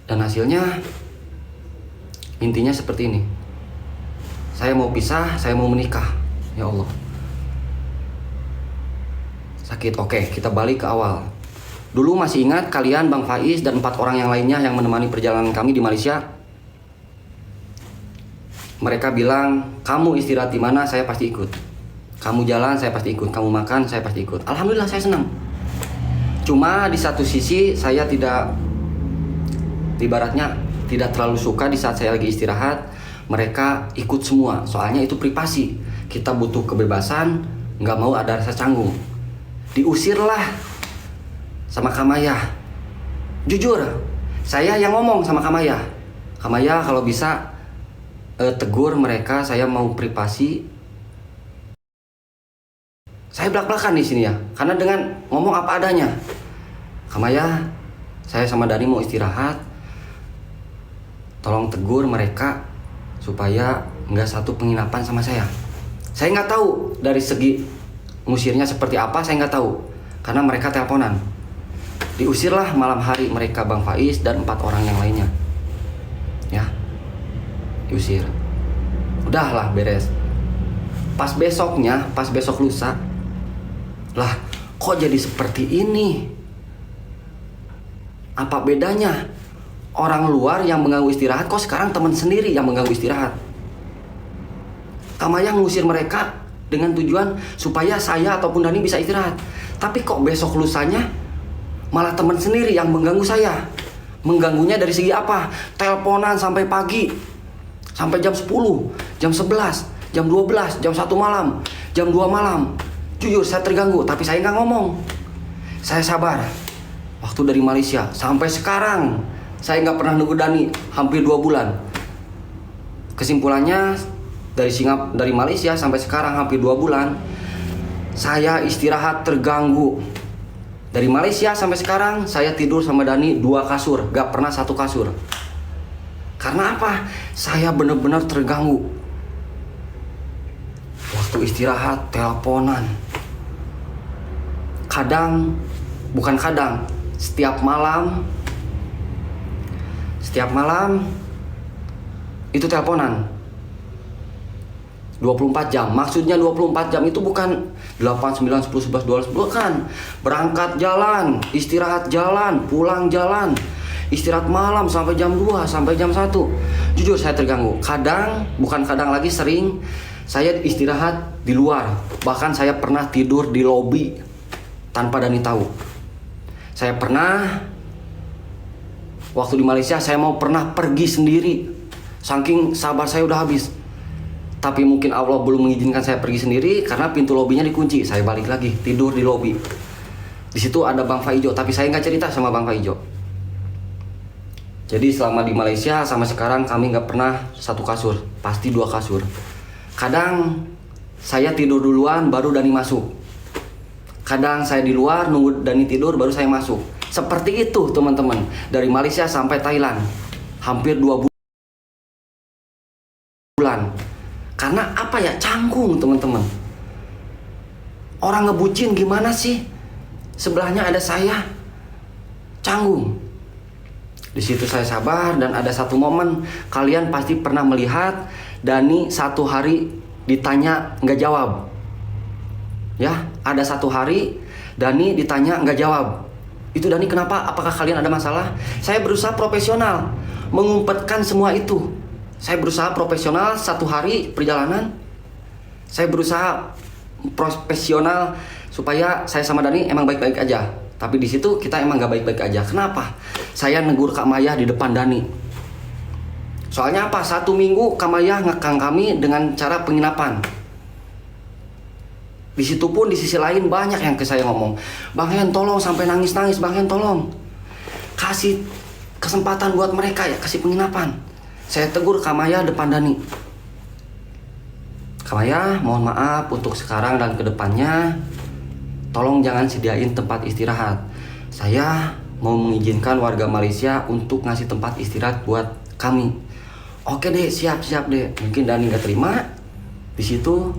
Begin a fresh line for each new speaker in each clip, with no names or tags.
Dan hasilnya intinya seperti ini. Saya mau pisah, saya mau menikah. Ya Allah. Sakit. Oke, kita balik ke awal. Dulu masih ingat kalian, Bang Faiz dan 4 orang yang lainnya yang menemani perjalanan kami di Malaysia? Mereka bilang, kamu istirahat di mana saya pasti ikut. Kamu jalan saya pasti ikut. Kamu makan saya pasti ikut. Alhamdulillah saya senang. Cuma di satu sisi saya tidak, ibaratnya tidak terlalu suka di saat saya lagi istirahat mereka ikut semua. Soalnya itu privasi. Kita butuh kebebasan, nggak mau ada rasa canggung. Diusirlah sama Kamaya. Jujur, saya yang ngomong sama Kamaya. Kamaya kalau bisa tegur mereka, saya mau privasi. Saya belak-belakan di sini ya, karena dengan ngomong apa adanya. Kamaya, saya sama Dani mau istirahat. Tolong tegur mereka supaya nggak satu penginapan sama saya. Saya nggak tahu dari segi ngusirnya seperti apa, saya nggak tahu karena mereka teleponan. Diusirlah malam hari mereka, Bang Faiz dan 4 orang yang lainnya. Ya, diusir. Udahlah beres. Pas besok lusa, lah kok jadi seperti ini? Apa bedanya? Orang luar yang mengganggu istirahat, kok sekarang teman sendiri yang mengganggu istirahat? Kamaya ngusir mereka dengan tujuan supaya saya ataupun Dani bisa istirahat. Tapi kok besok lusanya malah teman sendiri yang mengganggu saya. Mengganggunya dari segi apa? Teleponan sampai pagi, sampai jam 10, jam 11, jam 12, jam 1 malam, jam 2 malam. Jujur saya terganggu, tapi saya nggak ngomong. Saya sabar. Waktu dari Malaysia sampai sekarang saya nggak pernah nunggu Dani, hampir 2 bulan. Kesimpulannya dari Malaysia sampai sekarang hampir 2 bulan saya istirahat terganggu. Dari Malaysia sampai sekarang saya tidur sama Dani 2 kasur, gak pernah 1 kasur. Karena apa? Saya benar-benar terganggu. Waktu istirahat teleponan. Setiap malam itu teleponan 24 jam. Maksudnya 24 jam itu bukan 8, 9, 10, 11, 12, bukan. Berangkat jalan, istirahat jalan, pulang jalan, istirahat malam sampai jam 2, sampai jam 1. Jujur saya terganggu. Sering saya istirahat di luar. Bahkan saya pernah tidur di lobi tanpa Dani tahu. Saya pernah waktu di Malaysia saya mau pernah pergi sendiri. Saking sabar saya udah habis. Tapi mungkin Allah belum mengizinkan saya pergi sendiri karena pintu lobinya dikunci. Saya balik lagi tidur di lobi. Di situ ada Bang Faijo, tapi saya nggak cerita sama Bang Faijo. Jadi selama di Malaysia sama sekarang kami nggak pernah 1 kasur, pasti 2 kasur. Kadang saya tidur duluan baru Dani masuk. Kadang saya di luar nunggu Dani tidur baru saya masuk. Seperti itu teman-teman. Dari Malaysia sampai Thailand hampir 2 bulan. Karena apa ya, canggung teman-teman. Orang ngebucin gimana sih? Sebelahnya ada saya, canggung. Di situ saya sabar dan ada satu momen kalian pasti pernah melihat Dani 1 hari ditanya nggak jawab. Ya, ada 1 hari Dani ditanya nggak jawab. Itu Dani kenapa? Apakah kalian ada masalah? Saya berusaha profesional mengumpetkan semua itu. Saya berusaha profesional 1 hari perjalanan. Saya berusaha profesional supaya saya sama Dani emang baik-baik aja. Tapi di situ kita emang gak baik-baik aja. Kenapa? Saya negur Kak Maya di depan Dani. Soalnya apa? 1 minggu Kak Maya ngekang kami dengan cara penginapan. Di situ pun di sisi lain banyak yang ke saya ngomong, Bang Hen tolong, sampai nangis-nangis, Bang Hen tolong kasih kesempatan buat mereka ya, kasih penginapan. Saya tegur Kamaya depan Dani. Kamaya, mohon maaf untuk sekarang dan kedepannya, tolong jangan sediain tempat istirahat. Saya mau mengizinkan warga Malaysia untuk ngasih tempat istirahat buat kami. Oke deh, siap deh. Mungkin Dani nggak terima. Di situ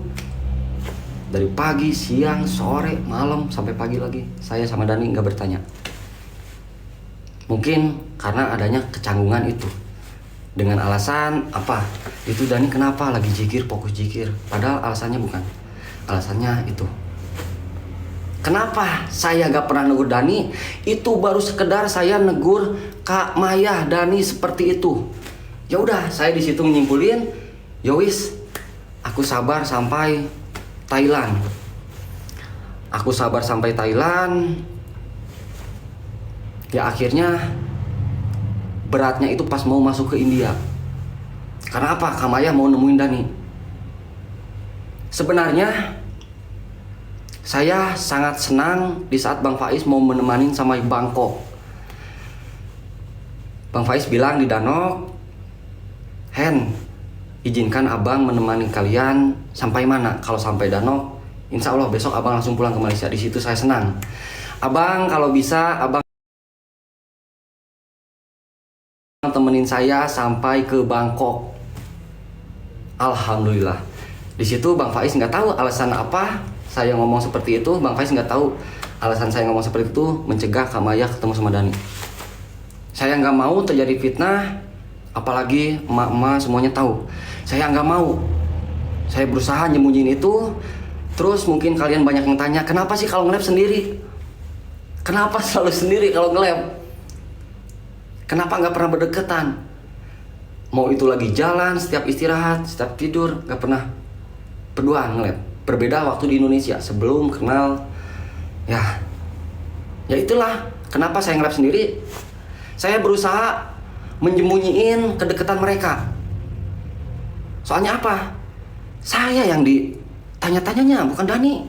dari pagi, siang, sore, malam sampai pagi lagi, saya sama Dani nggak bertanya. Mungkin karena adanya kecanggungan itu. Dengan alasan apa? Itu Dani kenapa lagi jikir, fokus jikir. Padahal alasannya bukan. Alasannya itu. Kenapa saya gak pernah negur Dani? Itu baru sekedar saya negur Kak Maya, Dani seperti itu. Ya udah, saya di situ nyimpulin, yowis, aku sabar sampai Thailand. Aku sabar sampai Thailand. Ya akhirnya beratnya itu pas mau masuk ke India. Karena apa? Kak Maya mau nemuin Dani. Sebenarnya saya sangat senang di saat Bang Faiz mau menemani sama Bangkok. Bang Faiz bilang di Danok, Hen, izinkan abang menemani kalian sampai mana? Kalau sampai Danok, insya Allah besok abang langsung pulang ke Malaysia. Di situ saya senang. Abang kalau bisa, abang temenin saya sampai ke Bangkok. Alhamdulillah. Di situ Bang Faiz nggak tahu alasan apa saya ngomong seperti itu. Bang Faiz nggak tahu alasan saya ngomong seperti itu mencegah Kak Maya ketemu sama Dani. Saya nggak mau terjadi fitnah, apalagi emak-emak semuanya tahu. Saya nggak mau. Saya berusaha nyembunyiin itu. Terus mungkin kalian banyak yang tanya, kenapa sih kalau nge-lab sendiri? Kenapa selalu sendiri kalau nge-lab? Kenapa nggak pernah berdekatan? Mau itu lagi jalan, setiap istirahat, setiap tidur, nggak pernah berduaan nge-lab. Berbeda waktu di Indonesia sebelum kenal. Ya itulah kenapa saya nge-lab sendiri. Saya berusaha menyembunyiin kedekatan mereka. Soalnya apa? Saya yang ditanya-tanyanya, bukan Dani.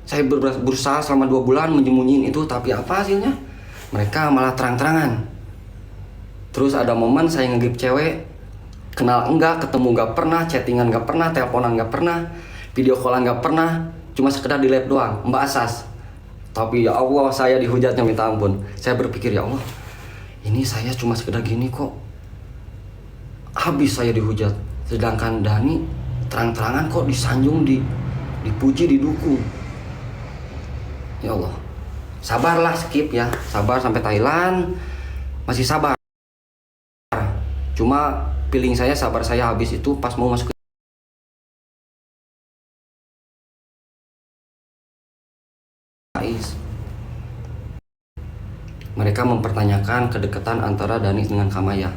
Saya berusaha selama 2 bulan menyembunyiin itu, tapi apa hasilnya? Mereka malah terang-terangan. Terus ada momen saya ngegip cewek, kenal enggak, ketemu enggak pernah, chattingan enggak pernah, teleponan enggak pernah, video callan enggak pernah, cuma sekedar di lab doang, Mbak Asas. Tapi ya Allah, saya dihujatnya minta ampun. Saya berpikir, ya Allah, ini saya cuma sekedar gini kok, habis saya dihujat. Sedangkan Dani terang-terangan kok disanjung, dipuji, didukung. Ya Allah, sabarlah, skip ya, sabar sampai Thailand, masih sabar. Cuma feeling saya, sabar saya habis itu pas mau masuk ke Faiz. Mereka mempertanyakan kedekatan antara Dani dengan Kak Maya.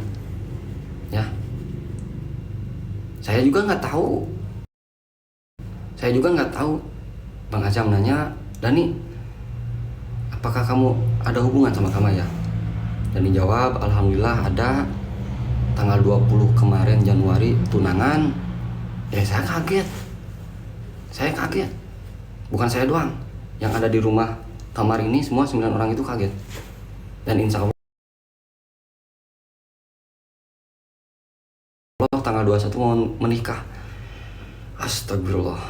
Ya, saya juga nggak tahu. Bang Azam nanya, Dani, apakah kamu ada hubungan sama Kak Maya? Dani jawab, alhamdulillah ada. Tanggal 20 kemarin Januari tunangan. Ya saya kaget. Bukan saya doang. Yang ada di rumah kamar ini semua 9 orang itu kaget. Dan insya Allah tanggal 21 mau menikah. Astagfirullah.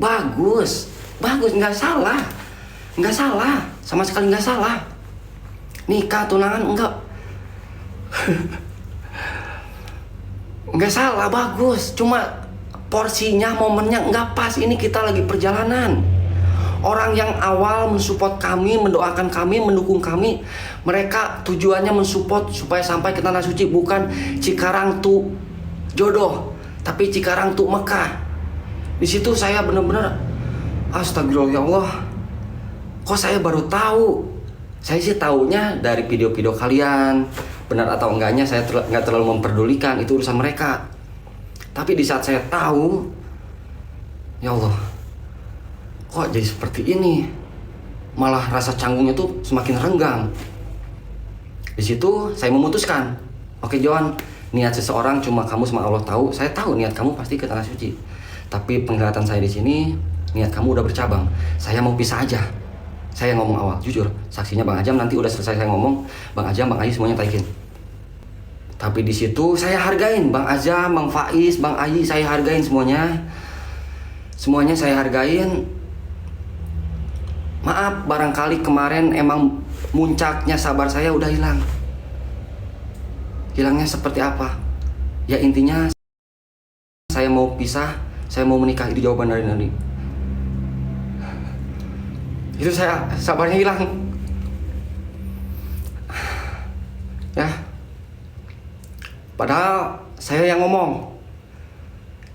Bagus, nggak salah, sama sekali nggak salah. Nikah, tunangan enggak. Nggak salah, bagus. Cuma porsinya, momennya nggak pas. Ini kita lagi perjalanan. Orang yang awal mensupport kami, mendoakan kami, mendukung kami, mereka tujuannya mensupport supaya sampai ke Tanah Suci. Bukan Cikarang tuh jodoh, tapi Cikarang tuh Mekah. Di situ saya benar-benar, astagfirullah, ya Allah, kok saya baru tahu. Saya sih taunya dari video-video kalian. Benar atau enggaknya saya nggak terlalu memperdulikan, itu urusan mereka. Tapi di saat saya tahu, ya Allah, kok jadi seperti ini? Malah rasa canggungnya tuh semakin renggang. Di situ saya memutuskan, oke Johan, niat seseorang cuma kamu sama Allah tahu. Saya tahu niat kamu pasti ke Tanah Suci. Tapi penglihatan saya di sini, niat kamu udah bercabang. Saya mau pisah aja. Saya ngomong awal, jujur, saksinya Bang Ajam, nanti udah selesai saya ngomong, Bang Ajam, Bang Ayi semuanya taikin. Tapi di situ saya hargain Bang Ajam, Bang Faiz, Bang Ayi, saya hargain semuanya. Semuanya saya hargain. Maaf, barangkali kemarin emang muncaknya sabar saya udah hilang. Hilangnya seperti apa? Ya intinya saya mau pisah, saya mau menikah, itu jawaban dari Dani. Itu saya sabarnya hilang. Ya, padahal saya yang ngomong.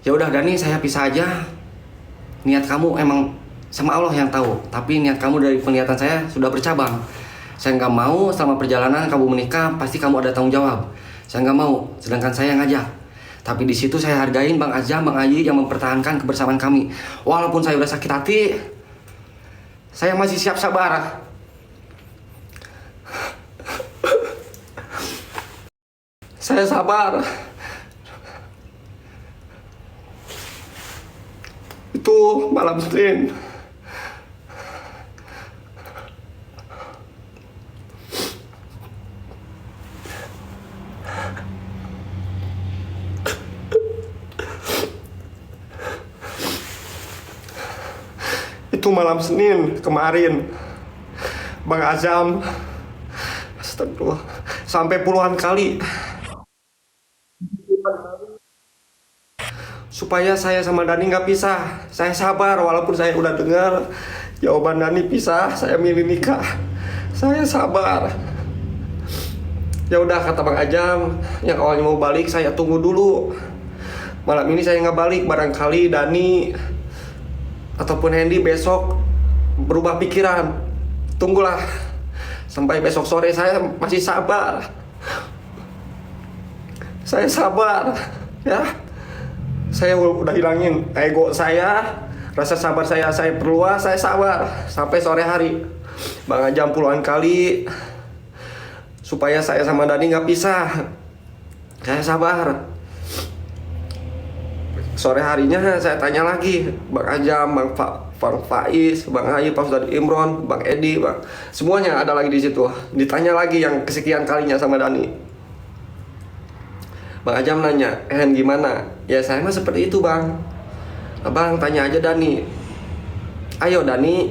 Ya udah Dani, saya pisah aja. Niat kamu emang sama Allah yang tahu, tapi niat kamu dari penglihatan saya sudah bercabang. Saya nggak mau selama perjalanan kamu menikah pasti kamu ada tanggung jawab. Saya nggak mau, sedangkan saya yang ngajak. Tapi di situ saya hargain Bang Azam, Bang Ayi yang mempertahankan kebersamaan kami. Walaupun saya udah sakit hati, saya masih siap sabar. Saya sabar. Itu malam Senin. Itu malam Senin kemarin. Bang Azam, astagfirullah, sampai puluhan kali supaya saya sama Dani nggak pisah. Saya sabar walaupun saya udah dengar jawaban Dani pisah, saya milih nikah. Saya sabar. Ya udah kata Bang Ajam, yang awalnya mau balik saya tunggu dulu. Malam ini saya nggak balik, barangkali Dani ataupun Hendy besok berubah pikiran. Tunggulah sampai besok sore, saya masih sabar. Saya sabar, ya. Saya udah hilangin ego saya, rasa sabar saya perluas, saya sabar sampai sore hari. Bang Ajam puluhan kali supaya saya sama Dani nggak pisah. Saya sabar. Sore harinya saya tanya lagi, Bang Ajam, Bang Faiz, Bang Ayi, Pak Ustadz Imron, Bang Edi, Bang, semuanya ada lagi di situ. Ditanya lagi yang kesekian kalinya sama Dani. Bang Ajam nanya, gimana? Ya saya mah seperti itu Bang. Abang tanya aja Dani. Ayo Dani,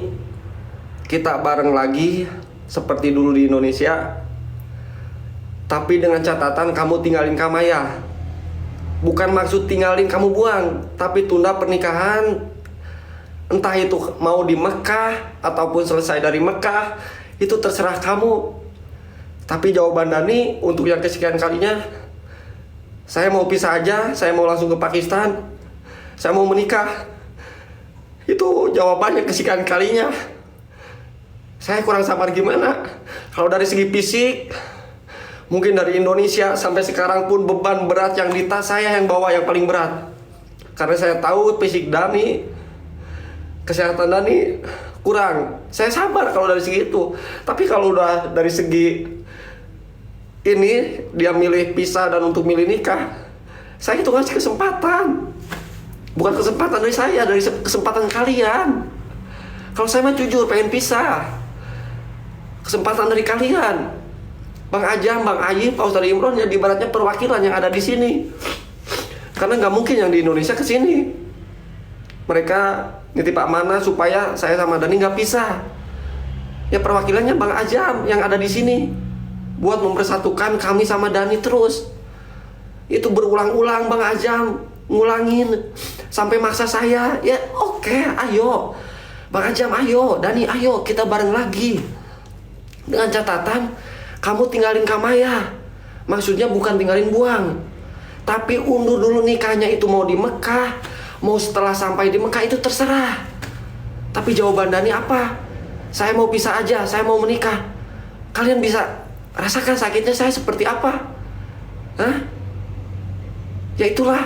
kita bareng lagi seperti dulu di Indonesia. Tapi dengan catatan kamu tinggalin Kamaya. Bukan maksud tinggalin kamu buang, tapi tunda pernikahan. Entah itu mau di Mekah ataupun selesai dari Mekah, itu terserah kamu. Tapi jawaban Dani untuk yang kesekian kalinya, saya mau pisah aja, saya mau langsung ke Pakistan, saya mau menikah. Itu jawabannya kesekian kalinya. Saya kurang sabar gimana? Kalau dari segi fisik, mungkin dari Indonesia sampai sekarang pun beban berat yang di tas saya yang bawa yang paling berat. Karena saya tahu fisik Dani, kesehatan Dani kurang. Saya sabar kalau dari segi itu. Tapi kalau udah dari segi ini dia milih pisah dan untuk milih nikah, saya itu ngasih kesempatan. Bukan kesempatan dari saya, dari kesempatan kalian. Kalau saya mah jujur pengen pisah, kesempatan dari kalian. Bang Ajam, Bang Ayi, Pak Ustadz Imron yang ibaratnya perwakilan yang ada di sini. Karena nggak mungkin yang di Indonesia ke sini. Mereka nitip amanah supaya saya sama Dani nggak pisah. Ya perwakilannya Bang Ajam yang ada di sini. Buat mempersatukan kami sama Dani terus. Itu berulang-ulang Bang Ajam ngulangin sampai maksa saya. Ya oke, ayo Bang Ajam, ayo Dani, ayo kita bareng lagi. Dengan catatan kamu tinggalin Kamaya. Maksudnya bukan tinggalin buang, tapi undur dulu nikahnya. Itu mau di Mekah, mau setelah sampai di Mekah, itu terserah. Tapi jawaban Dani apa? Saya mau pisah aja, saya mau menikah. Kalian bisa rasakan sakitnya saya seperti apa? Hah? Ya itulah.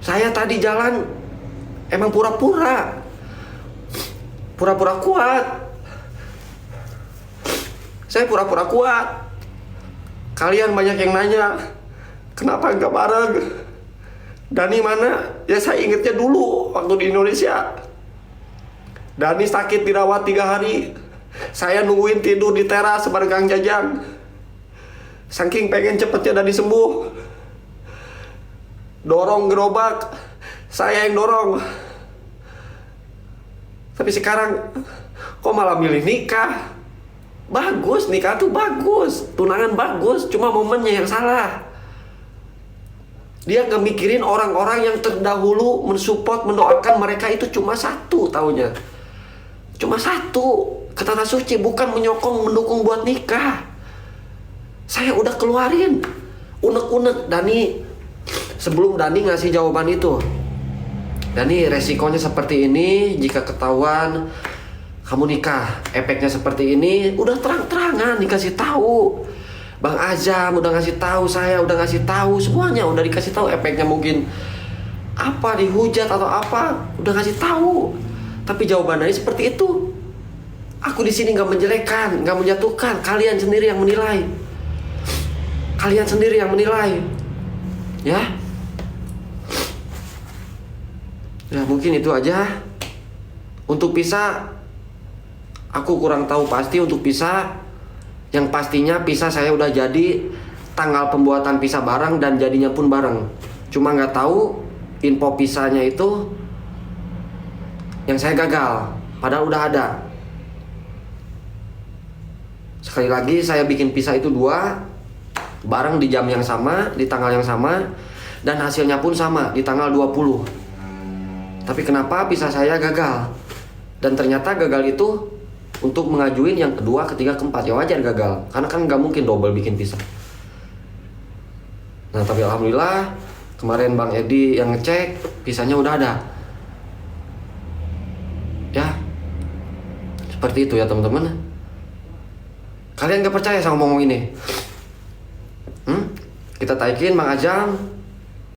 Saya tadi jalan emang pura-pura kuat. Saya pura-pura kuat. Kalian banyak yang nanya, kenapa nggak bareng? Dani mana? Ya saya ingetnya dulu waktu di Indonesia. Dani sakit dirawat 3 hari. Saya nungguin tidur di teras bareng Kang Jajang. Saking pengen cepetnya Dani sembuh. Dorong gerobak, saya yang dorong. Tapi sekarang kok malah milih nikah? Bagus, nikah tuh bagus, tunangan bagus, cuma momennya yang salah. Dia gak mikirin orang-orang yang terdahulu mensupport, mendoakan mereka itu cuma satu taunya. Cuma satu, ke tanah suci, bukan menyokong, mendukung buat nikah. Saya udah keluarin unek-unek Dani. Sebelum Dani ngasih jawaban itu, Dani, resikonya seperti ini, jika ketahuan kamu nikah, efeknya seperti ini. Udah terang-terangan dikasih tahu. Bang Azam udah ngasih tahu, saya udah ngasih tahu, semuanya udah dikasih tahu. Efeknya mungkin apa, dihujat atau apa, udah ngasih tahu. Tapi jawabannya seperti itu. Aku di sini nggak menjelekkan, nggak menjatuhkan. Kalian sendiri yang menilai. Kalian sendiri yang menilai. Ya. Ya mungkin itu aja. Untuk pisah, aku kurang tahu pasti untuk pisah. Yang pastinya pisah saya udah jadi, tanggal pembuatan pisah bareng dan jadinya pun bareng. Cuma nggak tahu info pisahnya itu yang saya gagal, padahal udah ada. Sekali lagi saya bikin pisah itu 2 bareng di jam yang sama, di tanggal yang sama, dan hasilnya pun sama di tanggal 20. Tapi kenapa pisah saya gagal? Dan ternyata gagal itu untuk mengajuin yang kedua, ketiga, keempat. Ya wajar gagal, karena kan nggak mungkin double bikin pisah. Nah tapi alhamdulillah kemarin Bang Edi yang ngecek, pisahnya udah ada. Ya seperti itu ya teman-teman. Kalian gak percaya sama ngomong ini? Kita taikin Bang Azam,